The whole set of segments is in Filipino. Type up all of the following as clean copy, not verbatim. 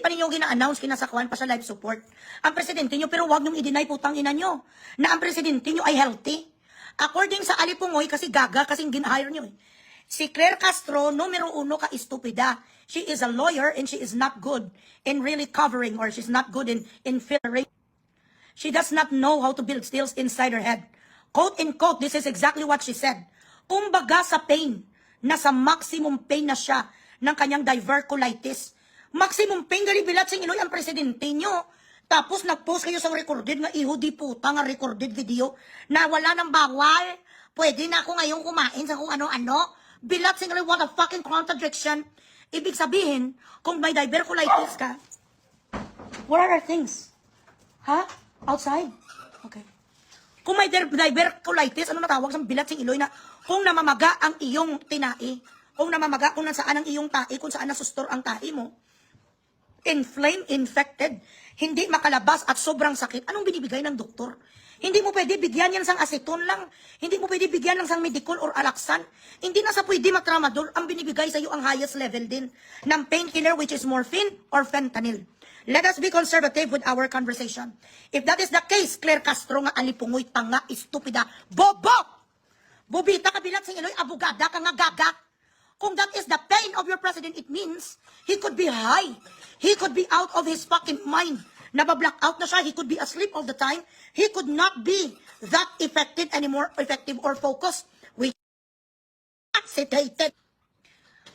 pa ninyo gina-announce kinasakwan pa sa life support. Ang presidente nyo, pero wag niyong i-deny putang ina nyo na ang presidente nyo ay healthy. According sa Alipungoy, kasi gaga, kasing gin-hire nyo eh. Si Claire Castro, numero uno ka estupida. She is a lawyer and she is not good in really covering, or she's not good in filtering. She does not know how to build stills inside her head. Quote in quote, this is exactly what she said. Kumbaga sa pain, nasa maximum pain na siya ng kanyang diverculitis. Maximum pain gali bilat sing Iloy ang presidente nyo. Tapos nag-post kayo sa recorded nga ihudi puta nga recorded video na wala ng bawal. Pwede na ako ngayong kumain sa kung ano-ano. Bilat sing Iloy, what a fucking contradiction. Ibig sabihin, kung may diverculitis ka, what are our things? Ha? Outside? Okay. Kung may diverculitis, ano natawag sa bilat sing Iloy na kung namamaga ang iyong tinai, kung namamaga kung nasaan ang iyong tae, kung saan nasustor ang tae mo, inflamed, infected, hindi makalabas at sobrang sakit, anong binibigay ng doktor? Hindi mo pwede bigyan yan sang aceton lang. Hindi mo pwede bigyan ng sang Medicol or Alaxan. Hindi na sa pwede mag-tramadol. Ang binibigay sa iyo ang highest level din ng painkiller, which is morphine or fentanyl. Let us be conservative with our conversation. If that is the case, Claire Castro nga alipungoy, tanga, estupida, bobo! Bobita kabilat sa Iloy, abogada ka nga gaga. Kung that is the pain of your president, it means he could be high. He could be out of his fucking mind. Nabablock out na siya. He could be asleep all the time. He could not be that effective anymore, effective or focused.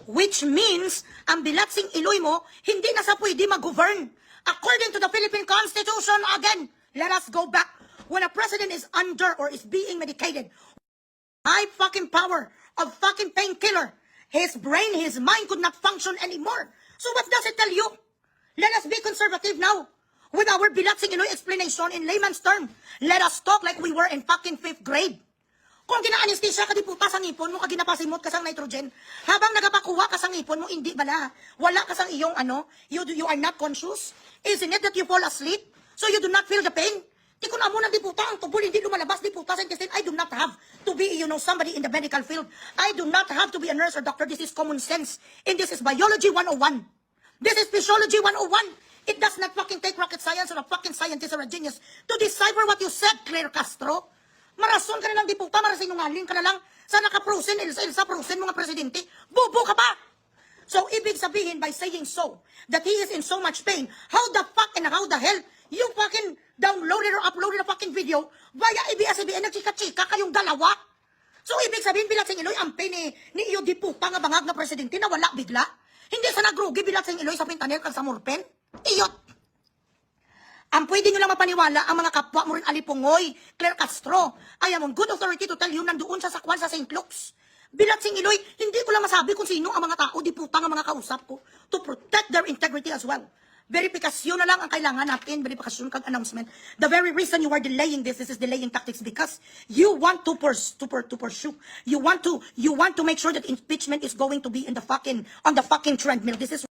Which means, ang bilatsing Iloy mo, hindi na sa pwede mag-govern. According to the Philippine Constitution, again, let us go back. When a president is under or is being medicated, high fucking power of fucking painkiller, his brain, his mind could not function anymore. So what does it tell you? Let us be conservative now. With our bilatsing Iloy explanation in layman's term, let us talk like we were in fucking 5th grade. Kung gina-anesthesia ka di puta sa ngipon mo, kag ginapasimot ka sang nitrogen, habang nagapakuha ka sa ngipon mo, hindi bala. Wala ka sang iyong you are not conscious. Isn't it that you fall asleep? So you do not feel the pain? Di ko na mo na di puta, ang tubol hindi lumalabas, di puta sa intestine. I do not have to be, somebody in the medical field. I do not have to be a nurse or doctor. This is common sense. And this is biology 101. This is physiology 101. It does not fucking take rocket science or a fucking scientist or a genius to decipher what you said, Claire Castro. Marason ka na lang, di puta, marasinungaling ka na lang. Sa naka-frozen, Elsa frozen mga presidente. Bubo ka pa! So, ibig sabihin, by saying so, that he is in so much pain, how the fuck and how the hell you fucking downloaded or uploaded a fucking video via ABS-CBN, nagchika-chika kayong dalawa? So, ibig sabihin, bilat sa Iloy, ang pain ni iyo di puta nga bangag na presidente na wala bigla. Hindi sa nagrugi, bilat sa Iloy, sa pintanel kag sa morpen. Iyot! Ang pwede nyo lang mapaniwala ang mga kapwa mo rin alipungoy, Claire Castro. I am on good authority to tell you nandoon sa sakwan sa St. Luke's. Bilat sing Iloy, hindi ko lang masabi kung sino ang mga tao, di puta nga mga kausap ko, to protect their integrity as well. Verifikasyon na lang ang kailangan natin, verifikasyon kag announcement. The very reason you are delaying this is delaying tactics because you want to pursue. You want to make sure that impeachment is going to be on the fucking treadmill. This is